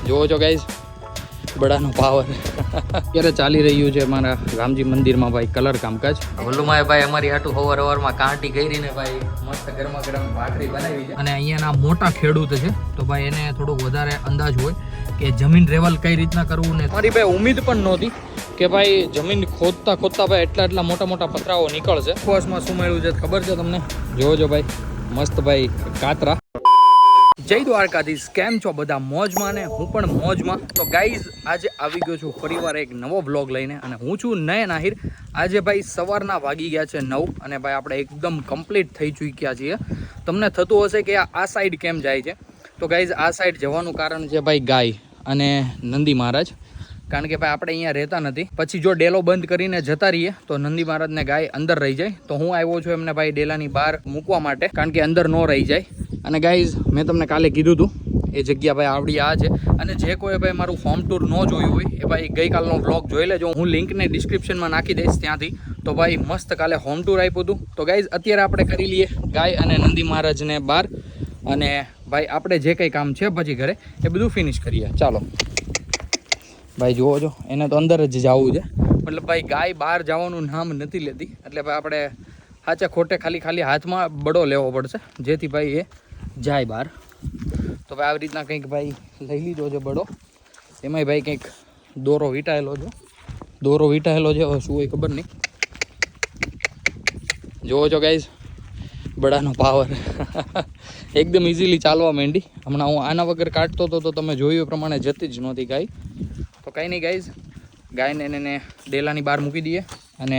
જોવો છો guys બડાનો power અત્યારે ચાલી રહ્યું છે મારા રામજી મંદિરમાં ભાઈ કલર કામકાજ. વલ્લુમાએ ભાઈ અમારી હાટું હવારમાં કાંટી કરીને ભાઈ મસ્ત ગરમા ગરમ ભાખરી બનાવી છે. અને અહીંયાના મોટા ખેડૂત છે તો ભાઈ એને થોડુંક વધારે અંદાજ હોય કે જમીન લેવલ કઈ રીતના કરવું ને મારી ભાઈ ઉમ્મીદ પણ નહોતી કે ભાઈ જમીન ખોદતા ભાઈ એટલા મોટા મોટા પતરાઓ નીકળશે. ઉપવાસમાં શું મળ્યું છે ખબર છે તમને? જોજો ભાઈ મસ્ત ભાઈ કાતરા. જય દ્વારકાધીશ, કેમ છો બધા? મોજમાં ને હું પણ મોજમાં. તો ગાઈઝ આજે આવી ગયો છું ફરીવાર એક નવો વ્લોગ લઈને અને હું છું નયન આહિર. આજે ભાઈ સવારના વાગી ગયા છે 9 અને ભાઈ આપણે એકદમ કમ્પ્લીટ થઈ ચૂક્યા છીએ. તમને થતું હશે કે આ સાઈડ કેમ જાય છે? તો ગાઈઝ આ સાઈડ જવાનું કારણ છે ભાઈ ગાય અને નંદી મહારાજ. કારણ કે ભાઈ આપણે અહીંયા રહેતા નથી. પછી જો ડેલો બંધ કરીને જતા રહીએ તો નંદી મહારાજને ગાય અંદર રહી જાય. તો હું આવ્યો છું એમને ભાઈ ડેલાની બહાર મૂકવા માટે, કારણ કે અંદર ન રહી જાય. અને ગાઈઝ મેં તમને કાલે કીધું હતું એ જગ્યા ભાઈ આવડી આ છે. અને જે કોઈ ભાઈ મારું હોમ ટૂર ન જોયું હોય એ ભાઈ ગઈકાલનો વ્લોગ જોઈ લેજો. હું લિંકને ડિસ્ક્રિપ્શનમાં નાખી દઈશ ત્યાંથી. તો ભાઈ મસ્ત કાલે હોમ ટૂર આપ્યું હતું. તો ગાઈઝ અત્યારે આપણે કરી લઈએ ગાય અને નંદી મહારાજને બહાર. અને ભાઈ આપણે જે કંઈ કામ છે પછી ઘરે એ બધું ફિનિશ કરીએ. ચાલો ભાઈ જુઓ છો, એને તો અંદર જ જવું છે. મતલબ ભાઈ ગાય બહાર જવાનું નામ નથી લેતી. એટલે ભાઈ આપણે સાચા ખોટે ખાલી હાથમાં બડો લેવો પડશે જેથી ભાઈ એ જાય બહાર. તો ભાઈ આવી રીતના કંઈક ભાઈ લઈ લીધો છે બડો. એમાંય ભાઈ કંઈક દોરો વીંટાયેલો છે. હવે શું હોય ખબર નહીં. જોવો છો ગાઈઝ બડાનો પાવર એકદમ ઇઝીલી ચાલવા માંડી. હમણાં હું આના વગર કાઢતો હતો તો તમે જોયું એ પ્રમાણે જતી જ નહોતી ગાય. તો કંઈ નહીં ગાઈઝ, ગાયને એને ડેલાની બહાર મૂકી દઈએ અને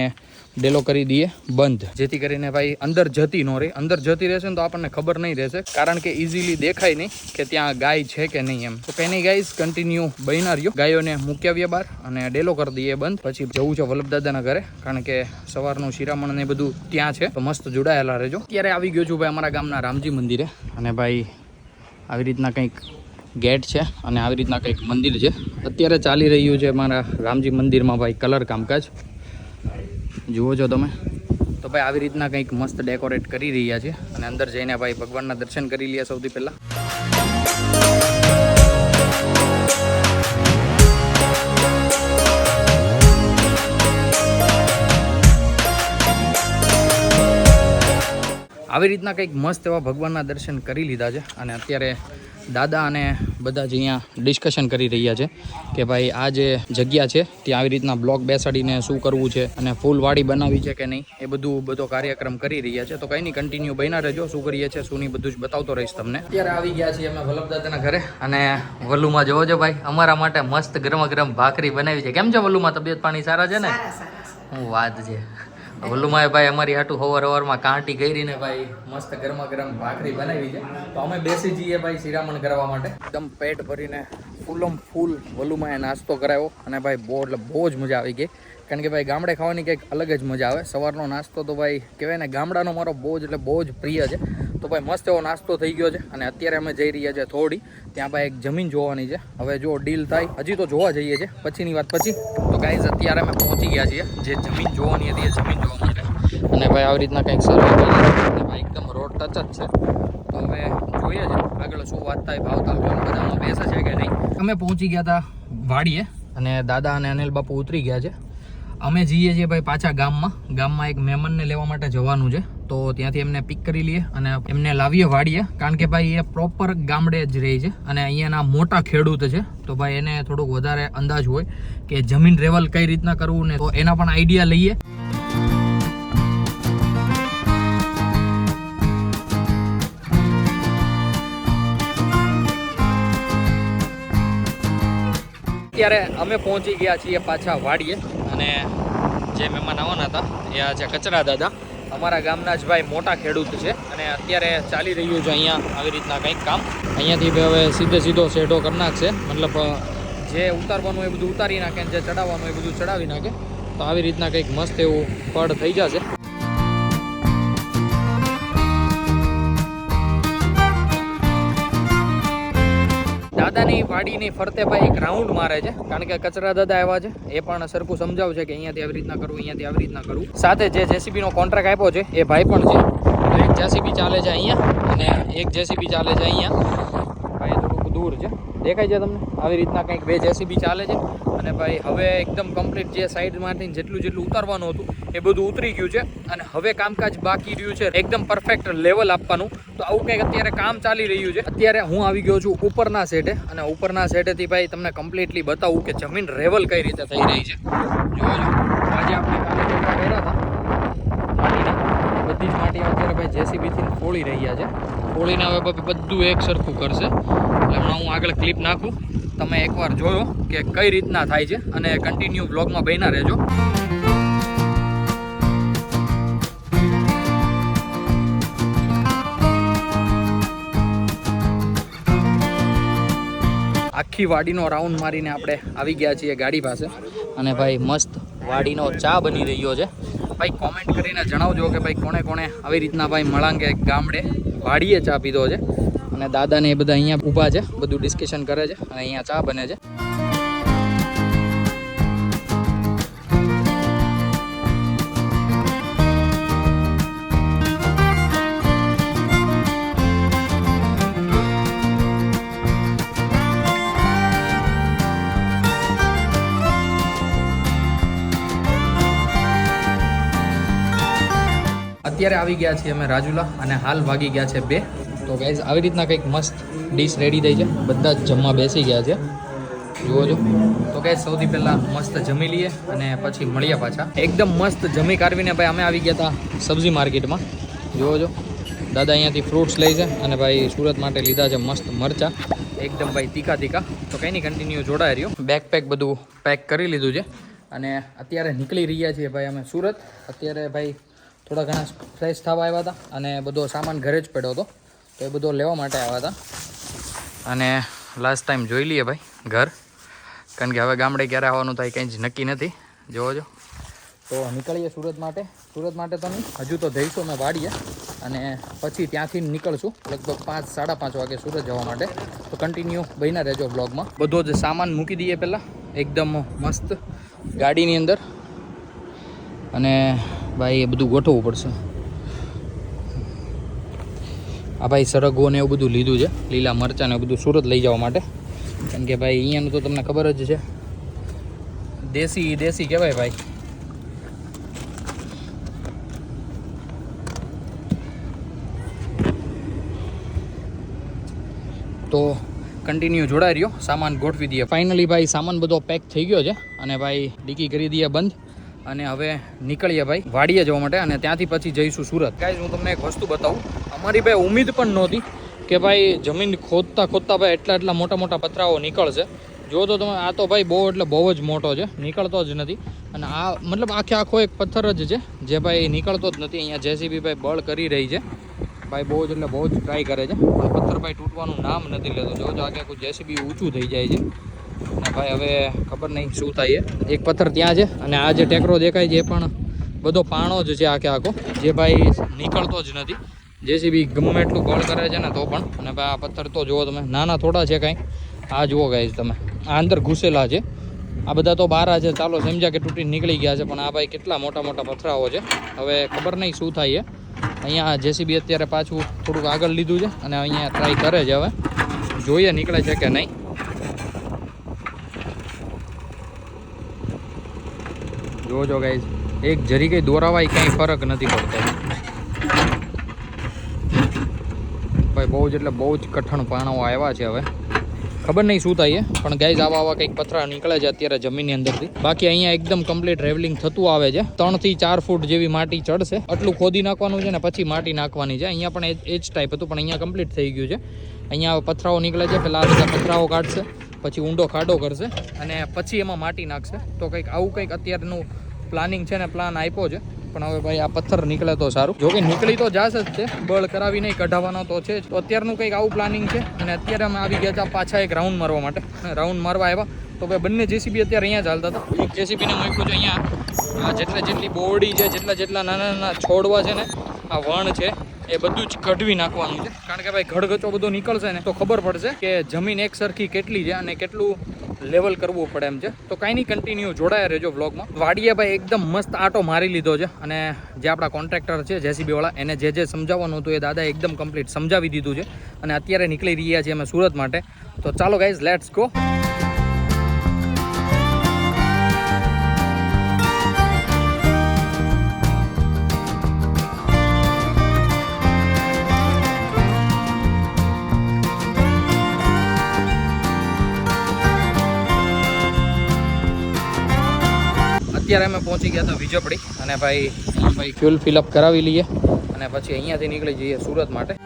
ડેલો કરી દઈએ બંધ, જેથી કરીને ભાઈ અંદર જતી ન રહે. અંદર જતી રહેશે ને તો આપણને ખબર નહીં રહેશે, કારણ કે ઇઝીલી દેખાય નહીં કે ત્યાં ગાય છે કે નહીં એમ. તો કંઈ નહીં ગાઈઝ, કન્ટિન્યુ બહીના રહ્યો. ગાયોને મૂકી આવીએ બહાર અને ડેલો કરી દઈએ બંધ. પછી જવું છે વલ્લભદાદાના ઘરે, કારણ કે સવારનું શિરામણ ને બધું ત્યાં છે. તો મસ્ત જોડાયેલા રહેજો. અત્યારે આવી ગયો છું ભાઈ અમારા ગામના રામજી મંદિરે. અને ભાઈ આવી રીતના કંઈક ગેટ છે અને આવી રીતના કંઈક મંદિર છે. અત્યારે ચાલી રહ્યું છે મારા રામજી મંદિરમાં ભાઈ કલર કામકાજ. જુઓ છો તમે. તો ભાઈ આવી રીતના કંઈક મસ્ત ડેકોરેટ કરી રહ્યા છે. અને અંદર જઈને ભાઈ ભગવાનના દર્શન કરી લઈએ સૌથી પહેલાં. આવી રીતના કંઈક મસ્ત એવા ભગવાનના દર્શન કરી લીધા છે. અને અત્યારે દાદા અને બધા જ અહીંયા ડિસ્કશન કરી રહ્યા છે કે ભાઈ આ જે જગ્યા છે ત્યાં આવી રીતના બ્લોક બેસાડીને શું કરવું છે અને ફૂલવાડી બનાવી છે કે નહીં, એ બધો કાર્યક્રમ કરી રહ્યા છે. તો કંઈ નહીં, કન્ટિન્યુ બન્યા રહેજો. શું કરીએ છીએ શું નહીં બધું જ બતાવતો રહીશ તમને. અત્યારે આવી ગયા છીએ અમે વલ્લભદાદાના ઘરે. અને વલ્લુમાં જોવો છો ભાઈ અમારા માટે મસ્ત ગરમા ગરમ ભાખરી બનાવી છે. કેમ છે વલ્લુમાં? તબિયત પાણી સારા છે ને? હું વાત છે. વલ્લુમાએ ભાઈ અમારી હાટું હવારમાં કાંટી કરીને ભાઈ મસ્ત ગરમા ગરમ ભાખરી બનાવી છે. તો અમે બેસી જઈએ ભાઈ શિરામણ કરવા માટે. એકદમ પેટ ભરીને ફૂલ વલ્લુમાએ નાસ્તો કરાવ્યો. અને ભાઈ બહુ જ મજા આવી ગઈ, કારણ કે ભાઈ ગામડે ખાવાની કંઈક અલગ જ મજા આવે. સવારનો નાસ્તો તો ભાઈ કહેવાય ને ગામડાનો મારો બહુ જ પ્રિય છે. તો ભાઈ મસ્ત એવો નાસ્તો થઈ ગયો છે. અને અત્યારે અમે જઈ રહ્યા છીએ થોડી ત્યાં ભાઈ એક જમીન જોવાની છે. હવે જો ડીલ થાય, હજી તો જોવા જઈએ છીએ, પછીની વાત પછી. તો ગાઈઝ અત્યારે અમે પહોંચી ગયા છીએ જે જમીન જોવાની હતી એ જમીન જોવા માટે. અને ભાઈ આવી રીતના કંઈક સર્વે કરી ભાઈ એકદમ રોડ ટચ જ છે. તો હવે જોઈએ છે આગળ શું વાત થાય. ભાવતાલ બધામાં બેસે છે કે નહીં. અમે પહોંચી ગયા હતા વાડીએ અને દાદા અને અનિલ બાપુ ઉતરી ગયા છે. અમે જઈએ છીએ ભાઈ પાછા ગામમાં એક મહેમાનને લેવા માટે જવાનું છે. તો ત્યાંથી એમને પિક કરી લઈએ અને એમને લાવીએ વાડીએ, કારણ કે ભાઈ એ પ્રોપર ગામડે જ રહે છે અને અહીંયાના મોટા ખેડૂત છે. તો ભાઈ એને થોડુંક વધારે અંદાજ હોય કે જમીન લેવલ કઈ રીતના કરવું ને, તો એના પણ આઈડિયા લઈએ. અત્યારે અમે પહોંચી ગયા છીએ પાછા વાડીએ. અને જે મહેમાન આવવાના હતા એ આ છે કચરા દાદા, અમારા ગામના જ ભાઈ મોટા ખેડૂત છે. અને અત્યારે ચાલી રહ્યું છે અહીંયા આવી રીતના કંઈક કામ. અહીંયાથી હવે સીધો શેઢો કરી નાખશે. મતલબ જે ઉતારવાનું એ બધું ઉતારી નાખે અને જે ચડાવવાનું એ બધું ચડાવી નાખે. તો આવી રીતના કંઈક મસ્ત એવું ફળ થઈ જશે. દાદાની વાડીની ફરતે ભાઈ એક રાઉન્ડ મારે છે, કારણ કે કચરા દાદા આવ્યા છે. એ પણ સરખું સમજાવ છે કે અહીંયાથી આવી રીતના કરવું, અહીંયાથી આવી રીતના કરવું. સાથે જે જેસીબીનો કોન્ટ્રાક્ટ આપ્યો છે એ ભાઈ પણ છે. તો એક જેસીબી ચાલે છે અહીંયા અને એક જેસીબી ચાલે છે અહીંયા. ભાઈ થોડુંક દૂર છે, દેખાય છે તમને આવી રીતના કંઈક 2 જેસીબી ચાલે છે અને ભાઈ હવે એકદમ કમ્પ્લીટ જે સાઈડમાંથી જેટલું ઉતારવાનું હતું એ બધું ઉતરી ગયું છે અને હવે કામકાજ બાકી રહ્યું છે એકદમ પરફેક્ટ લેવલ આપવાનું. તો આવું કંઈક અત્યારે કામ ચાલી રહ્યું છે. અત્યારે હું આવી ગયો છું ઉપરના સેટે અને ઉપરના સેટેથી ભાઈ તમને કમ્પ્લીટલી બતાવું કે જમીન લેવલ કઈ રીતે થઈ રહી છે. જોજો આજે આપણે કાલે ટેકરા કર્યા હતા માટીના, બધી જ માટી અત્યારે ભાઈ જેસીબીથી ફોડી રહ્યા છે. ફોડીને હવે બધું એક સરખું કરશે. એટલે હમણાં હું આગળ ક્લિપ નાખું, તમે એકવાર જોયો કે કઈ રીતના થાય છે અને કન્ટિન્યુ બ્લોગમાં બન્યા રહેજો. આખી વાડીનો રાઉન્ડ મારીને આપણે આવી ગયા છીએ ગાડી પાસે અને ભાઈ મસ્ત વાડીનો ચા બની રહ્યો છે. ભાઈ કોમેન્ટ કરીને જણાવજો કે ભાઈ કોણે કોણે આવી રીતના ભાઈ મળાંગે ગામડે વાડીએ ચા પીધો છે. અને દાદાને એ બધા અહીંયા ઊભા છે, બધું ડિસ્કશન કરે છે અને અહીંયા ચા બને છે. અત્યારે આવી ગયા છીએ અમે રાજુલા અને હાલ વાગી ગયા છે 2. તો ગાઈઝ આવી રીતના કંઈક મસ્ત ડીશ રેડી થઈ છે, બધા જ જમવા બેસી ગયા છે. જુઓ છો. તો ગાઈઝ સૌથી પહેલાં મસ્ત જમી લઈએ અને પછી મળીએ પાછા. એકદમ મસ્ત જમી કાઢવીને ભાઈ અમે આવી ગયા હતા સબ્જી માર્કેટમાં. જુઓ છો દાદા અહીંયાથી ફ્રૂટ્સ લઈ છે અને ભાઈ સુરત માટે લીધા છે મસ્ત મરચાં, એકદમ ભાઈ તીખા. તો કંઈ નહીં, કન્ટિન્યુ જોડાઈ રહ્યો. બેકપેક બધું પેક કરી લીધું છે અને અત્યારે નીકળી રહ્યા છીએ ભાઈ અમે સુરત. અત્યારે ભાઈ થોડા ઘણા ફ્રેશ થવા આવ્યા હતા અને બધો સામાન ઘરે જ પડ્યો હતો, તો એ બધો લેવા માટે આવ્યા હતા. અને લાસ્ટ ટાઈમ જોઈ લઈએ ભાઈ ઘર, કારણ કે હવે ગામડે ક્યારે આવવાનું થાય કંઈ જ નક્કી નથી. જોવો છો. તો નીકળીએ સુરત માટે. સુરત માટે તો નહીં, હજુ તો જઈશું અમે વાડીએ અને પછી ત્યાંથી નીકળશું લગભગ 5-5:30 વાગે સુરત જવા માટે. તો કન્ટિન્યુ બન્યા રહેજો બ્લોગમાં. બધો જ સામાન મૂકી દઈએ પહેલાં એકદમ મસ્ત ગાડીની અંદર અને ભાઈ એ બધું ગોઠવવું પડશે. આ ભાઈ સરગવો ને એવું બધું લીધું છે, લીલા મરચાં ને બધું સુરત લઈ જવા માટે, કારણ કે ભાઈ અહીંયાનું તો તમને ખબર જ છે દેશી કહેવાય ભાઈ. તો કન્ટિન્યુ જોડાઈ રહ્યો, સામાન ગોઠવી દઈએ. ફાઇનલી ભાઈ સામાન બધો પેક થઈ ગયો છે અને ભાઈ ડીકી કરી દઈએ બંધ અને હવે નીકળીએ ભાઈ વાડીએ જવા માટે અને ત્યાંથી પછી જઈશું સુરત. ગાઈઝ હું તમને એક વસ્તુ બતાવું, અમારી ભાઈ ઉમ્મીદ પણ નહોતી કે ભાઈ જમીન ખોદતા ભાઈ એટલા મોટા પથરાઓ નીકળશે. જો તો તમે આ તો ભાઈ બહુ જ મોટો છે, નીકળતો જ નથી. અને આ મતલબ આખો એક પથ્થર જ છે જે ભાઈ નીકળતો જ નથી. અહીંયા જેસીબી ભાઈ બળ કરી રહી છે ભાઈ, બહુ જ ટ્રાય કરે છે. આ પથ્થર ભાઈ તૂટવાનું નામ નથી લેતો. જો આખે કોઈ જેસીબી ઊંચું થઈ જાય છે અને ભાઈ હવે ખબર નહીં શું થાય. એક પથ્થર ત્યાં છે અને આ જે ટેકરો દેખાય છે એ પણ બધો પાણો જ છે આખો, જે ભાઈ નીકળતો જ નથી. જેસીબી ગમે એટલું બળ કરે છે ને તો પણ. અને ભાઈ આ પથ્થર તો જુઓ તમે, નાના થોડા છે કાંઈ. આ જુઓ ગાઈઝ તમે, આ અંદર ઘૂસેલા છે. આ બધા તો બહાર છે, ચાલો સમજ્યા કે તૂટીને નીકળી ગયા છે, પણ આ ભાઈ કેટલા મોટા પથરાઓ છે. હવે ખબર નહીં શું થાય. અહીંયા જેસીબી અત્યારે પાછું થોડુંક આગળ લીધું છે અને અહીંયા ટ્રાય કરે છે. હવે જોઈએ નીકળે છે કે નહીં. જોજો ગાઈઝ, એક જરી કંઈ દોરાવાય કંઈ ફરક નથી પડતો ભાઈ. બહુ જ કઠણ પાણાઓ આવ્યા છે. હવે ખબર નહીં શું થાય, પણ ગાઈઝ આવા કંઈક પથરા નીકળે છે અત્યારે જમીનની અંદરથી. બાકી અહીંયા એકદમ કમ્પ્લીટ ટ્રેવલિંગ થતું આવે છે. 3 થી 4 ફૂટ જેવી માટી ચડશે, આટલું ખોદી નાખવાનું છે ને પછી માટી નાખવાની છે. અહીંયા પણ એ જ ટાઈપ હતું, પણ અહીંયા કમ્પ્લીટ થઈ ગયું છે. અહીંયા પથરાઓ નીકળે છે, પહેલાં આ બધા પથરાઓ કાઢશે, પછી ઊંડો ખાડો કરશે અને પછી એમાં માટી નાખશે. તો આવું કંઈક અત્યારનું પ્લાનિંગ છે ને, પ્લાન આપ્યો છે. પણ હવે ભાઈ આ પથ્થર નીકળે તો સારું. જો કે નીકળી તો જશે જ તે, બળ કરાવી નહીં કઢાવવાનો તો છે જ. તો અત્યારનું કંઈક આવું પ્લાનિંગ છે. અને અત્યારે અમે આવી ગયા હતા પાછા એક રાઉન્ડ મારવા માટે. રાઉન્ડ મારવા આવ્યા તો ભાઈ બંને જેસીબી અત્યારે અહીંયા ચાલતા હતા. એક જેસીબીને મૂક્યું છે અહીંયા, જેટલી બોરડી છે, જેટલા નાના છોડવા છે ને, આ વણ છે, એ બધું જ કઢવી નાખવાનું છે. કારણ કે ભાઈ ઘડગચો બધો નીકળશે ને તો ખબર પડશે કે જમીન એક સરખી કેટલી છે અને કેટલું લેવલ કરવું પડે એમ છે. તો કાંઈ નહીં, કન્ટિન્યુ જોડાયા રહેજો વ્લોગમાં. વાડીએ ભાઈ એકદમ મસ્ત આટો મારી લીધો છે અને જે આપણા કોન્ટ્રાક્ટર છે JCB વાળા એને જે સમજાવવાનું હતું એ દાદા એકદમ કમ્પ્લીટ સમજાવી દીધું છે અને અત્યારે નીકળી રહ્યા છીએ અમે સુરત માટે. તો ચાલો ગાઈઝ, લેટ્સ ગો. અત્યારે અમે પહોંચી ગયા હતા વિજયપડી અને ભાઈ ફ્યુલ ફિલઅપ કરાવી લઈએ અને પછી અહીંયાથી નીકળી જઈએ સુરત માટે.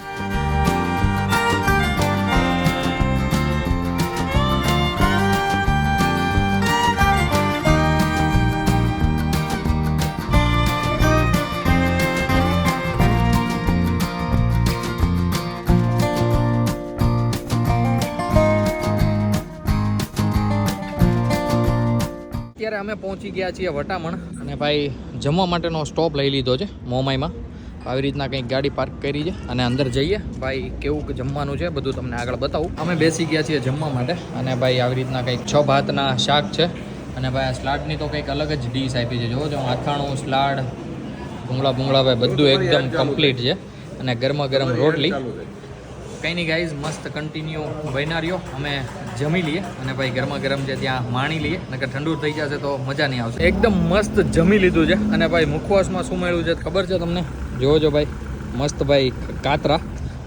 અત્યારે અમે પહોંચી ગયા છીએ વટામણ અને ભાઈ જમવા માટેનો સ્ટોપ લઈ લીધો છે મોમાઈમાં. આવી રીતના કંઈક ગાડી પાર્ક કરી છે અને અંદર જઈએ ભાઈ કેવું જમવાનું છે બધું તમને આગળ બતાવું. અમે બેસી ગયા છીએ જમવા માટે અને ભાઈ આવી રીતના કંઈક 6 ભાતના શાક છે અને ભાઈ આ સ્લાડની તો કંઈક અલગ જ ડીશ આપી છે. જોવો જો અથાણું, સ્લાડ, ભૂંગળા ભાઈ બધું એકદમ કમ્પ્લીટ છે અને ગરમા ગરમ રોટલી. કંઈ નહીં ગાઈઝ, મસ્ત કન્ટિન્યુ બન્યા રહ્યો. અમે જમી લઈએ અને ભાઈ ગરમા ગરમ છે ત્યાં માણી લઈએ, નકર ઠંડુ થઈ જશે તો મજા નહીં આવશે. એકદમ મસ્ત જમી લીધું છે અને ભાઈ મુખવાસમાં શું મળ્યું છે ખબર છે તમને? જોજો ભાઈ, મસ્ત ભાઈ કાતરા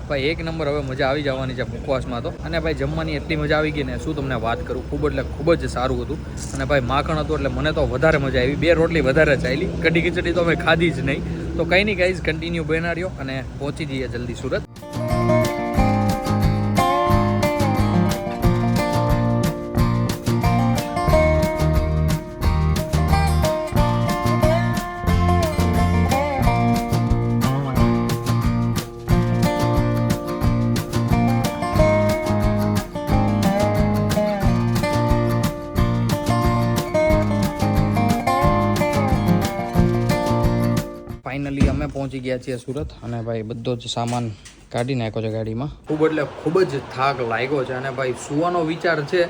ભાઈ એક નંબર. હવે મજા આવી જવાની છે મુખવાસમાં તો. અને ભાઈ જમવાની એટલી મજા આવી ગઈ ને શું તમને વાત કરું. ખૂબ જ સારું હતું અને ભાઈ માખણ હતું એટલે મને તો વધારે મજા આવી. 2 રોટલી વધારે ચાલી, કઢી ખીચડી તો અમે ખાધી જ નહીં. તો કંઈ નહીં ગાઈઝ, કન્ટિન્યુ બન્યા રહ્યો અને પહોંચી જઈએ જલ્દી સુરત. ફાઇનલી અમે પહોંચી ગયા છીએ સુરત અને ભાઈ બધો જ સામાન કાઢી નાખ્યો છે ગાડીમાં. ખૂબ જ થાક લાગ્યો છે અને ભાઈ સુવાનો વિચાર છે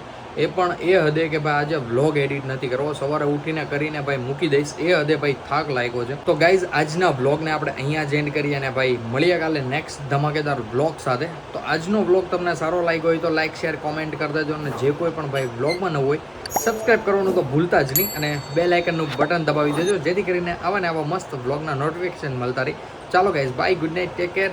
એ પણ એ હદે કે ભાઈ આજે વ્લોગ એડિટ નથી કરવો, સવારે ઉઠીને કરીને ભાઈ મૂકી દઈશ એ હદે ભાઈ થાક લાગ્યો છે. તો ગાઈઝ આજના વ્લોગને આપણે અહીંયા જ એન્ડ કરીએ અને ભાઈ મળીએ કાલે નેક્સ્ટ ધમાકેદાર વ્લોગ સાથે. તો આજનો વ્લોગ તમને સારો લાગ્યો હોય તો લાઇક, શેર, કોમેન્ટ કરી દેજો અને જે કોઈ પણ ભાઈ વ્લોગમાં ન હોય સબસ્ક્રાઇબ કરવાનું તો ભૂલતા જ નહીં અને બેલ આઇકનનું બટન દબાવી દેજો જેથી કરીને આવા ને આવા મસ્ત વ્લોગના નોટિફિકેશન મળતા રહે. ચાલો guys, bye, good night, take care.